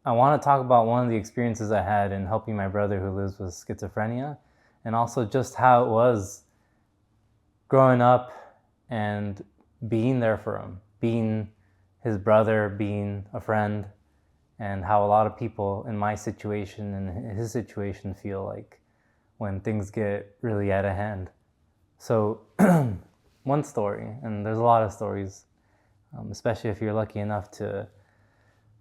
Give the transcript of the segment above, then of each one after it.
I want to talk about one of the experiences I had in helping my brother who lives with schizophrenia, and also just how it was growing up and being there for him, being his brother, being a friend, and how a lot of people in my situation and his situation feel like when things get really out of hand. So, one story, and there's a lot of stories, especially if you're lucky enough to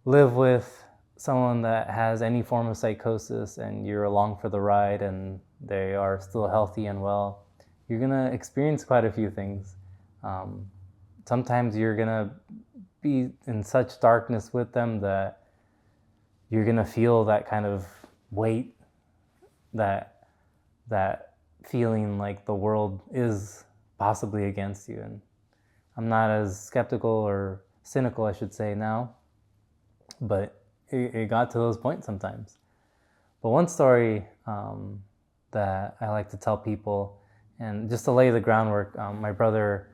live with someone that has any form of psychosis and you're along for the ride and they are still healthy and well, you're gonna experience quite a few things. Sometimes you're gonna be in such darkness with them that you're gonna feel that kind of weight, that feeling like the world is possibly against you. And I'm not as skeptical or cynical, I should say, now, but it got to those points sometimes. But one story that I like to tell people, and just to lay the groundwork, my brother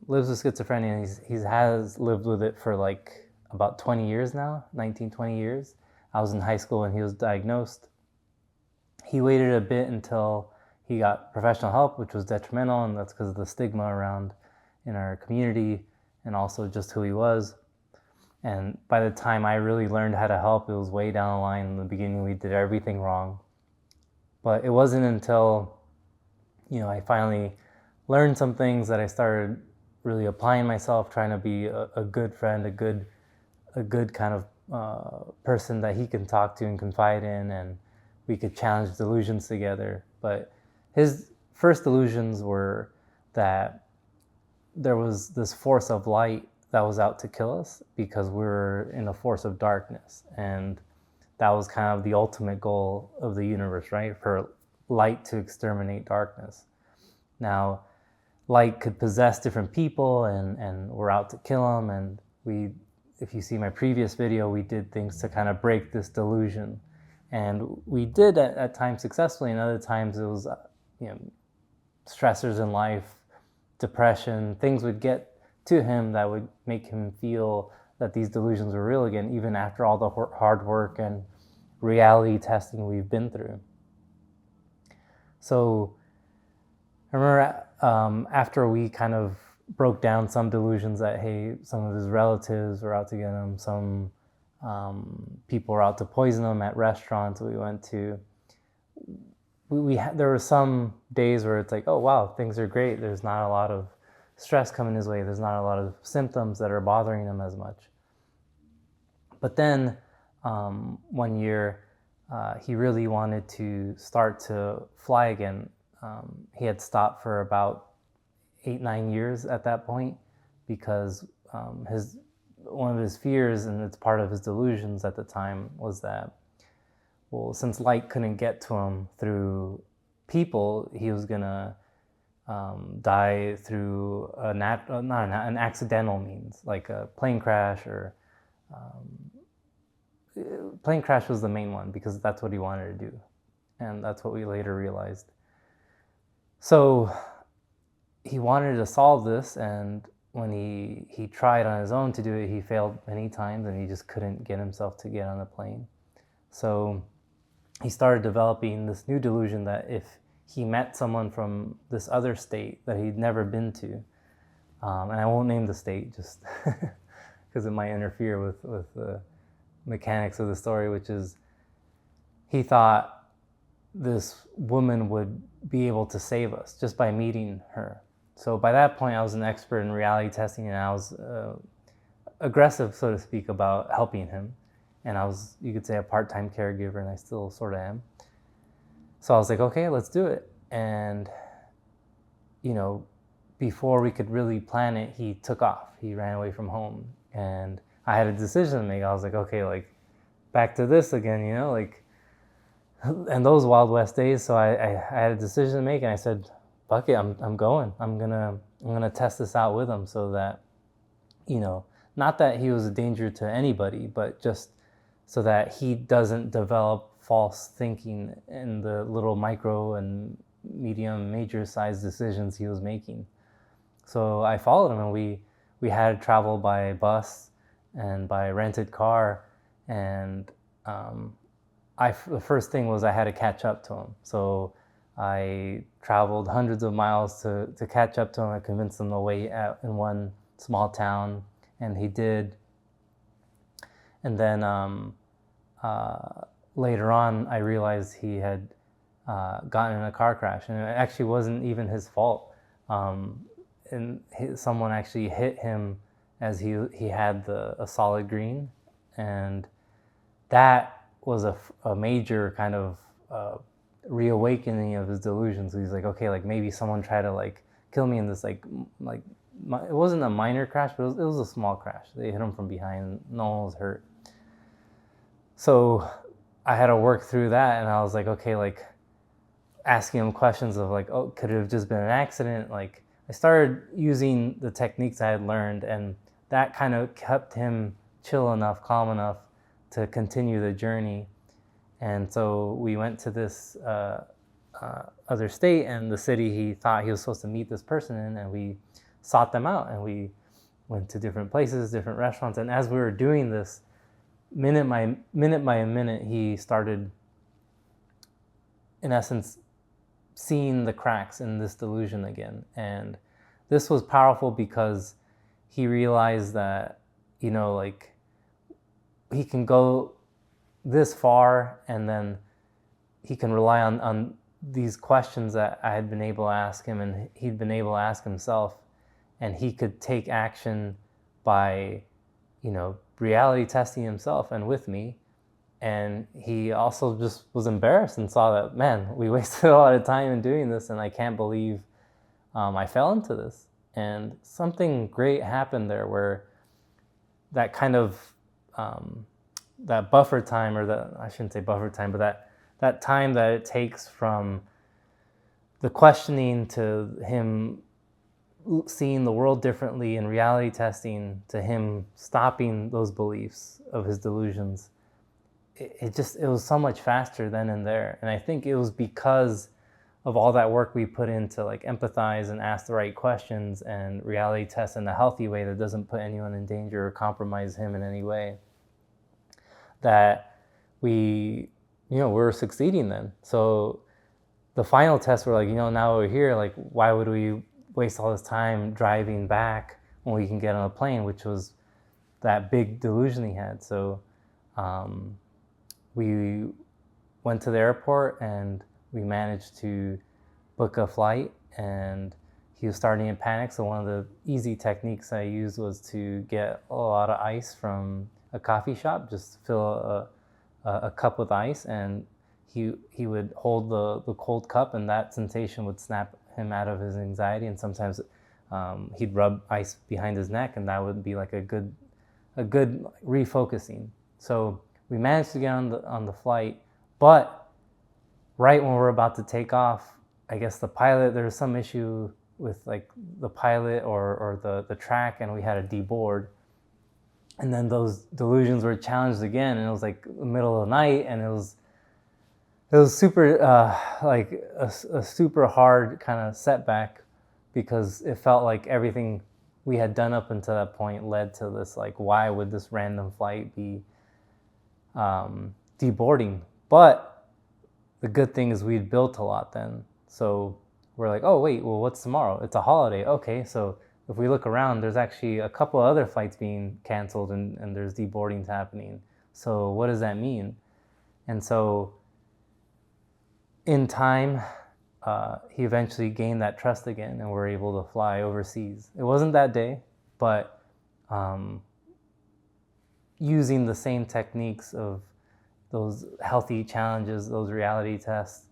lives with schizophrenia, and he has lived with it for like about 20 years now, 19, 20 years. I was in high school when he was diagnosed. He waited a bit until he got professional help, which was detrimental, and that's because of the stigma around in our community and also just who he was. And by the time I really learned how to help, it was way down the line. In the beginning, we did everything wrong. But it wasn't until, I finally learned some things that I started really applying myself, trying to be a good friend, a good kind of person that he can talk to and confide in, and we could challenge delusions together. But his first delusions were that there was this force of light that was out to kill us because we were in a force of darkness. And that was kind of the ultimate goal of the universe, right? For light to exterminate darkness. Now, light could possess different people and we're out to kill them. And if you see my previous video, we did things to kind of break this delusion. And we did at times successfully, and other times it was, stressors in life, depression, things would get to him that would make him feel that these delusions were real again, even after all the hard work and reality testing we've been through. So I remember after we kind of broke down some delusions that, hey, some of his relatives were out to get him, some people were out to poison him at restaurants we went to. There were some days where it's like, oh wow, things are great. There's not a lot of stress coming his way. There's not a lot of symptoms that are bothering him as much. But then one year, he really wanted to start to fly again. He had stopped for about 8-9 years at that point because one of his fears, and it's part of his delusions at the time, was that, well, since light couldn't get to him through people, he was gonna die through an accidental means, like a plane crash, or plane crash was the main one because that's what he wanted to do, and that's what we later realized. So he wanted to solve this, and when he tried on his own to do it, he failed many times, and he just couldn't get himself to get on the plane. So he started developing this new delusion that if he met someone from this other state that he'd never been to, and I won't name the state just because it might interfere with the mechanics of the story, which is he thought this woman would be able to save us just by meeting her. So by that point, I was an expert in reality testing, and I was aggressive, so to speak, about helping him. And I was, you could say, a part-time caregiver, and I still sort of am. So I was like, okay, let's do it. And, before we could really plan it, he took off. He ran away from home. And I had a decision to make. I was like, okay, back to this again, and those Wild West days. So I had a decision to make, and I said, fuck it, I'm going. I'm gonna test this out with him so that, not that he was a danger to anybody, but just so that he doesn't develop false thinking in the little micro and medium, major size decisions he was making. So I followed him, and we had to travel by bus and by rented car, And the first thing was I had to catch up to him. So I traveled hundreds of miles to catch up to him. I convinced him to wait out in one small town, and he did. And then later on, I realized he had gotten in a car crash, and it actually wasn't even his fault. And someone actually hit him as he had a solid green, and that was a major kind of reawakening of his delusions. So he's like, okay, like maybe someone tried to like kill me in this like it wasn't a minor crash, but it was a small crash. They hit him from behind. No one was hurt. So I had to work through that, and I was like, okay, like asking him questions of like, oh, could it have just been an accident? Like I started using the techniques I had learned, and that kind of kept him chill enough, calm enough to continue the journey. And so we went to this other state, and the city he thought he was supposed to meet this person in, and we sought them out, and we went to different places, different restaurants. And as we were doing this, minute by minute, he started, in essence, seeing the cracks in this delusion again. And this was powerful because he realized that, you know, like he can go this far, and then he can rely on these questions that I had been able to ask him, and he'd been able to ask himself, and he could take action by, you know, reality testing himself and with me. And he also just was embarrassed and saw that, man, we wasted a lot of time in doing this, and I can't believe I fell into this. And something great happened there, where that kind of that buffer time, or that, I shouldn't say buffer time, but that time that it takes from the questioning to him seeing the world differently and reality testing to him stopping those beliefs of his delusions, it was so much faster then and there. And I think it was because of all that work we put into like empathize and ask the right questions and reality test in a healthy way that doesn't put anyone in danger or compromise him in any way, that we, you know, we're succeeding then. So the final test, we're like, you know, now we're here, like, why would we waste all this time driving back when we can get on a plane, which was that big delusion he had. So we went to the airport, and we managed to book a flight, and he was starting to panic. So one of the easy techniques I used was to get a lot of ice from a coffee shop, just fill a cup with ice, and he would hold the cold cup, and that sensation would snap him out of his anxiety. And sometimes he'd rub ice behind his neck, and that would be like a good refocusing. So we managed to get on the flight, but right when we're about to take off, I guess the pilot, there was some issue with like the pilot or the track, and we had to deboard. And then those delusions were challenged again, and it was like the middle of the night, and it was super like a super hard kind of setback, because it felt like everything we had done up until that point led to this, like, why would this random flight be deboarding? But the good thing is we'd built a lot then. So we're like, oh wait, well, what's tomorrow? It's a holiday. Okay, so if we look around, there's actually a couple of other flights being canceled, and there's deboardings happening. So what does that mean? And so in time, he eventually gained that trust again, and we're able to fly overseas. It wasn't that day, but using the same techniques of those healthy challenges, those reality tests,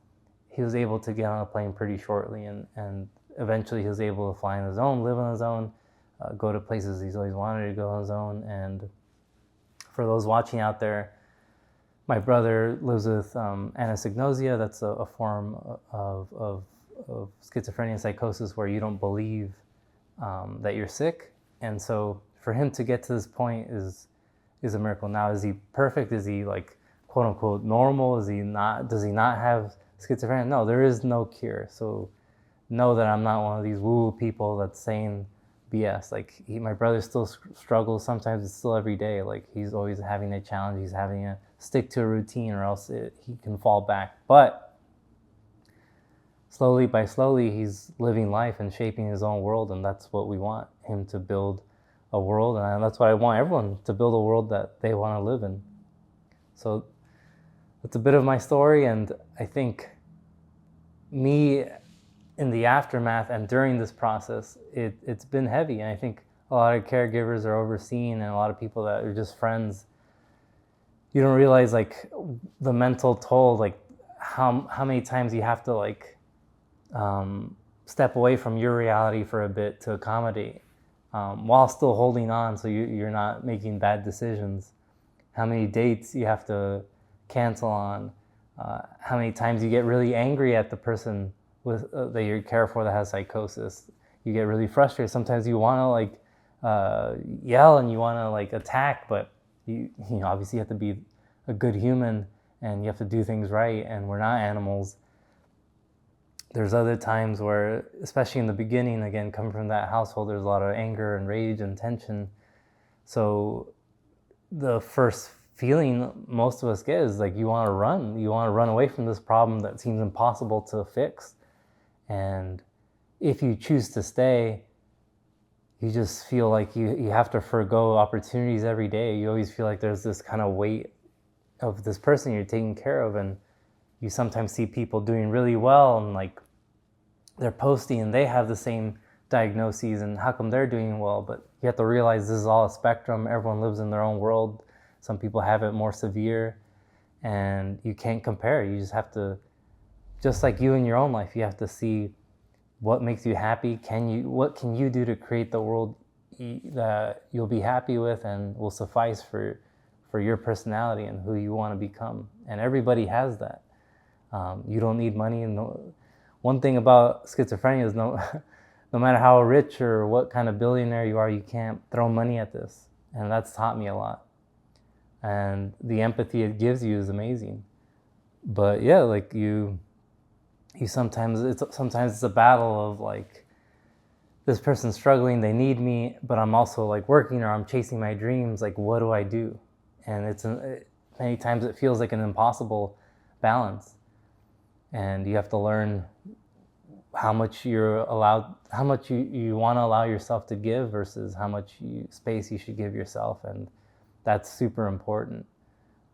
he was able to get on a plane pretty shortly, and eventually he was able to fly on his own, live on his own, go to places he's always wanted to go on his own. And for those watching out there, my brother lives with anosognosia. That's a form of schizophrenia and psychosis where you don't believe that you're sick. And so for him to get to this point is a miracle. Now, is he perfect? Is he like quote unquote normal? Is he not? Does he not have schizophrenia? No, there is no cure. So know that I'm not one of these woo-woo people that's saying BS. Like my brother still struggles. Sometimes it's still every day. Like he's always having a challenge. He's having to stick to a routine, or else he can fall back. But slowly by slowly, he's living life and shaping his own world, and that's what we want him to build a world, and that's what I want everyone to build, a world that they want to live in. So that's a bit of my story, and I think me in the aftermath and during this process, it's been heavy, and I think a lot of caregivers are overseeing, and a lot of people that are just friends, you don't realize like the mental toll, like how many times you have to like step away from your reality for a bit to accommodate, while still holding on so you're not making bad decisions. How many dates you have to cancel on, how many times you get really angry at the person with that you care for that has psychosis. You get really frustrated. Sometimes you want to like yell and you want to like attack, but you know, obviously you have to be a good human and you have to do things right, and we're not animals. There's other times where, especially in the beginning, again, coming from that household, there's a lot of anger and rage and tension. So the first feeling most of us get is like you want to run. You want to run away from this problem that seems impossible to fix. And if you choose to stay, you just feel like you have to forgo opportunities every day. You always feel like there's this kind of weight of this person you're taking care of, and you sometimes see people doing really well and like they're posting and they have the same diagnoses, and how come they're doing well? But you have to realize this is all a spectrum. Everyone lives in their own world. Some people have it more severe, and you can't compare. You just have to, just like you in your own life, you have to see what makes you happy. What can you do to create the world that you'll be happy with and will suffice for your personality and who you want to become? And everybody has that. You don't need money. And one thing about schizophrenia is no matter how rich or what kind of billionaire you are, you can't throw money at this. And that's taught me a lot. And the empathy it gives you is amazing. But yeah, like you sometimes it's a battle of like, this person's struggling, they need me, but I'm also like working, or I'm chasing my dreams. Like, what do I do? And many times it feels like an impossible balance. And you have to learn how much you want to allow yourself to give versus how much space you should give yourself. And that's super important.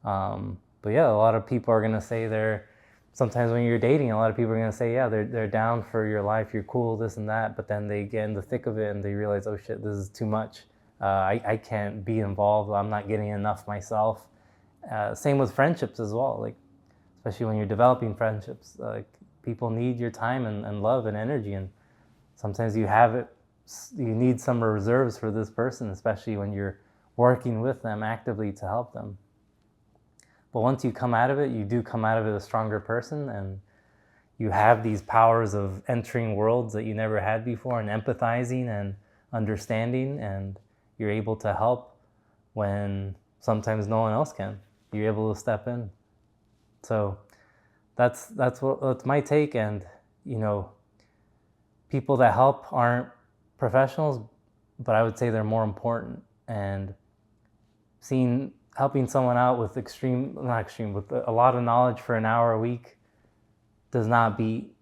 But yeah, a lot of people are going to say sometimes when you're dating, a lot of people are going to say, yeah, they're down for your life, you're cool, this and that, but then they get in the thick of it and they realize, oh shit, this is too much. I can't be involved. I'm not getting enough myself. Same with friendships as well. Like, especially when you're developing friendships, like people need your time and love and energy, and sometimes you need some reserves for this person, especially when you're working with them actively to help them. But once you come out of it, you do come out of it a stronger person, and you have these powers of entering worlds that you never had before, and empathizing and understanding, and you're able to help when sometimes no one else can. You're able to step in. So that's my take. And people that help aren't professionals, but I would say they're more important. And helping someone out with with a lot of knowledge for an hour a week does not beat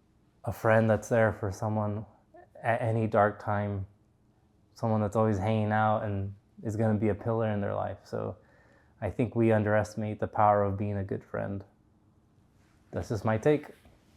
a friend that's there for someone at any dark time, someone that's always hanging out and is going to be a pillar in their life. So I think we underestimate the power of being a good friend. That's just my take.